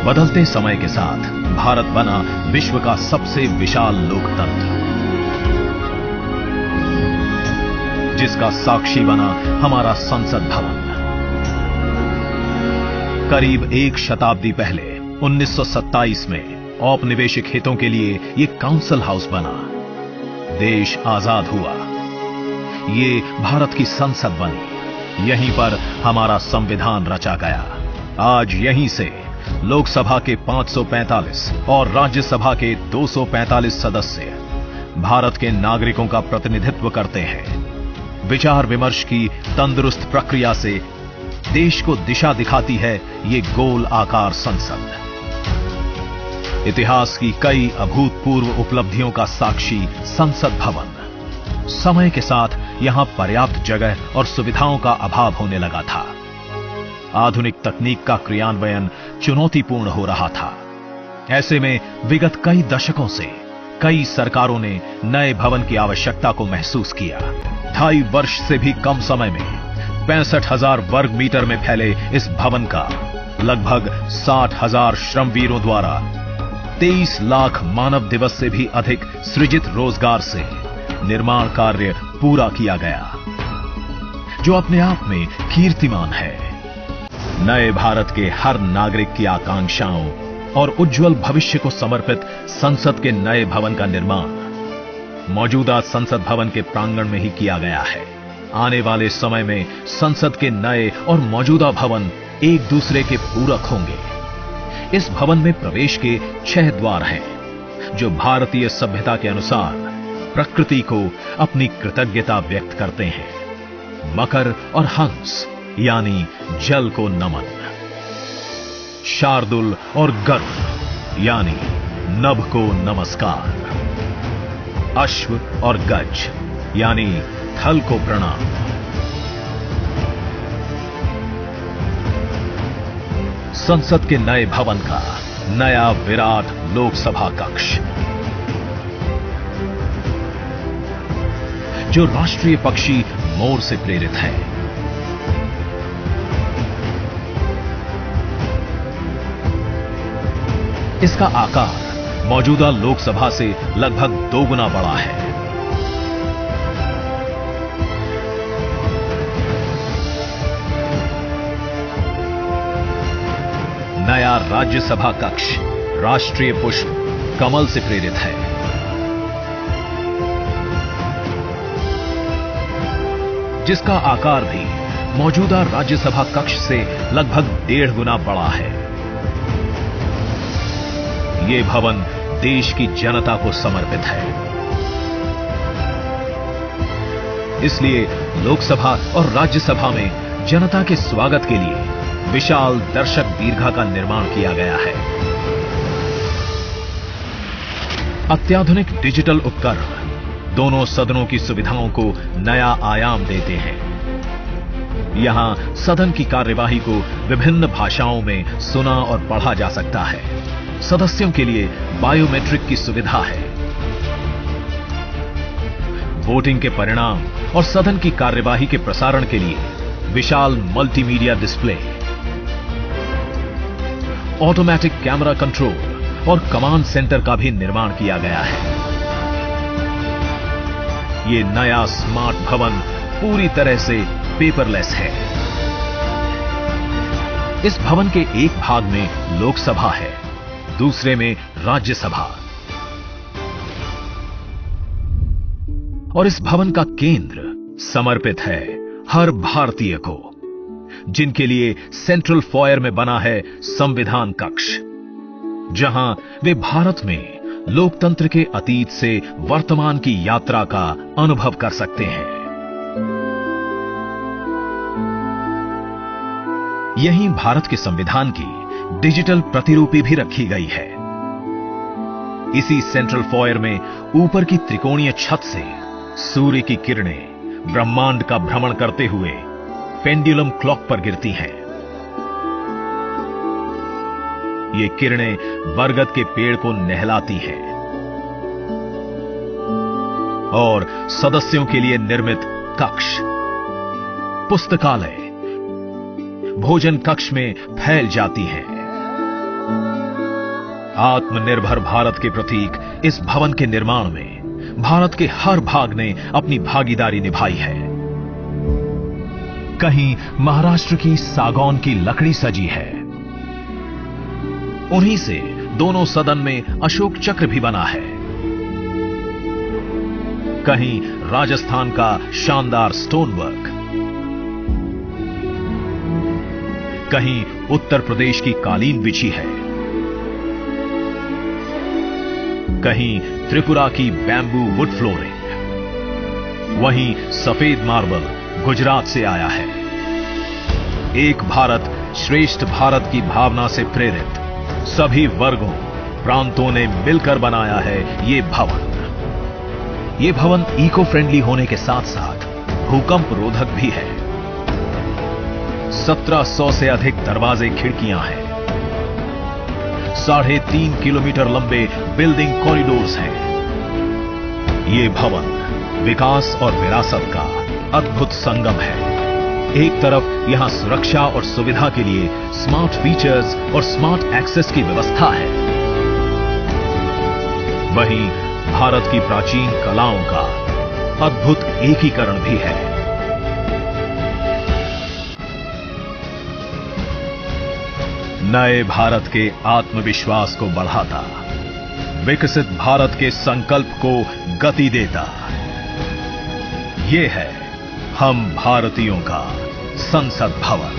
बदलते समय के साथ भारत बना विश्व का सबसे विशाल लोकतंत्र, जिसका साक्षी बना हमारा संसद भवन। करीब एक शताब्दी पहले 1927 में औपनिवेशिक हितों के लिए ये काउंसिल हाउस बना। देश आजाद हुआ, ये भारत की संसद बनी। यहीं पर हमारा संविधान रचा गया। आज यहीं से लोकसभा के 545 और राज्यसभा के 245 सदस्य भारत के नागरिकों का प्रतिनिधित्व करते हैं। विचार विमर्श की तंदुरुस्त प्रक्रिया से देश को दिशा दिखाती है ये गोल आकार संसद। इतिहास की कई अभूतपूर्व उपलब्धियों का साक्षी संसद भवन। समय के साथ यहां पर्याप्त जगह और सुविधाओं का अभाव होने लगा था। आधुनिक तकनीक का क्रियान्वयन चुनौतीपूर्ण हो रहा था। ऐसे में विगत कई दशकों से कई सरकारों ने नए भवन की आवश्यकता को महसूस किया। 2.5 वर्ष से भी कम समय में 65,000 वर्ग मीटर में फैले इस भवन का लगभग 60,000 श्रमवीरों द्वारा 23 लाख मानव दिवस से भी अधिक सृजित रोजगार से निर्माण कार्य पूरा किया गया, जो अपने आप में कीर्तिमान है। नए भारत के हर नागरिक की आकांक्षाओं और उज्जवल भविष्य को समर्पित संसद के नए भवन का निर्माण मौजूदा संसद भवन के प्रांगण में ही किया गया है। आने वाले समय में संसद के नए और मौजूदा भवन एक दूसरे के पूरक होंगे। इस भवन में प्रवेश के 6 द्वार हैं, जो भारतीय सभ्यता के अनुसार प्रकृति को अपनी कृतज्ञता व्यक्त करते हैं। मकर और हंस यानी जल को नमन, शार्दुल और गरुड़ यानी नभ को नमस्कार, अश्व और गज यानी थल को प्रणाम। संसद के नए भवन का नया विराट लोकसभा कक्ष, जो राष्ट्रीय पक्षी मोर से प्रेरित है। इसका आकार मौजूदा लोकसभा से लगभग 2 गुना बड़ा है। नया राज्यसभा कक्ष राष्ट्रीय पुष्प कमल से प्रेरित है। जिसका आकार भी मौजूदा राज्यसभा कक्ष से लगभग 1.5 गुना बड़ा है। ये भवन देश की जनता को समर्पित है। इसलिए लोकसभा और राज्यसभा में जनता के स्वागत के लिए विशाल दर्शक दीर्घा का निर्माण किया गया है। अत्याधुनिक डिजिटल उपकरण दोनों सदनों की सुविधाओं को नया आयाम देते हैं। यहां सदन की कार्यवाही को विभिन्न भाषाओं में सुना और पढ़ा जा सकता है। सदस्यों के लिए बायोमेट्रिक की सुविधा है। वोटिंग के परिणाम और सदन की कार्यवाही के प्रसारण के लिए विशाल multimedia display, automatic camera control और कमांड सेंटर का भी निर्माण किया गया है। यह नया स्मार्ट भवन पूरी तरह से पेपरलेस है। इस भवन के एक भाग में लोकसभा है, दूसरे में राज्यसभा। और इस भवन का केंद्र समर्पित है हर भारतीय को, जिनके लिए सेंट्रल फॉयर में बना है संविधान कक्ष, जहां वे भारत में लोकतंत्र के अतीत से वर्तमान की यात्रा का अनुभव कर सकते हैं। यहीं भारत के संविधान की डिजिटल प्रतिरूपी भी रखी गई है। इसी सेंट्रल फॉयर में ऊपर की त्रिकोणीय छत से सूर्य की किरणें ब्रह्मांड का भ्रमण करते हुए पेंडुलम क्लॉक पर गिरती हैं। ये किरणें बरगद के पेड़ को नहलाती हैं और सदस्यों के लिए निर्मित कक्ष, पुस्तकालय, भोजन कक्ष में फैल जाती हैं। आत्मनिर्भर भारत के प्रतीक इस भवन के निर्माण में भारत के हर भाग ने अपनी भागीदारी निभाई है। कहीं महाराष्ट्र की सागौन की लकड़ी सजी है, उन्हीं से दोनों सदन में अशोक चक्र भी बना है। कहीं राजस्थान का शानदार स्टोन वर्क, कहीं उत्तर प्रदेश की कालीन बिछी है, कहीं त्रिपुरा की बैम्बू वुड फ्लोरिंग, वहीं सफेद मार्बल गुजरात से आया है। एक भारत श्रेष्ठ भारत की भावना से प्रेरित सभी वर्गों प्रांतों ने मिलकर बनाया है ये भवन। ये भवन इको फ्रेंडली होने के साथ साथ भूकंप रोधक भी है। 1700 से अधिक दरवाजे खिड़कियां हैं। 3.5 किलोमीटर लंबे बिल्डिंग कॉरिडोर्स हैं। ये भवन विकास और विरासत का अद्भुत संगम है। एक तरफ यहां सुरक्षा और सुविधा के लिए स्मार्ट फीचर्स और स्मार्ट एक्सेस की व्यवस्था है, वहीं भारत की प्राचीन कलाओं का अद्भुत एकीकरण भी है। नए भारत के आत्मविश्वास को बढ़ाता, विकसित भारत के संकल्प को गति देता, ये है हम भारतीयों का संसद भवन।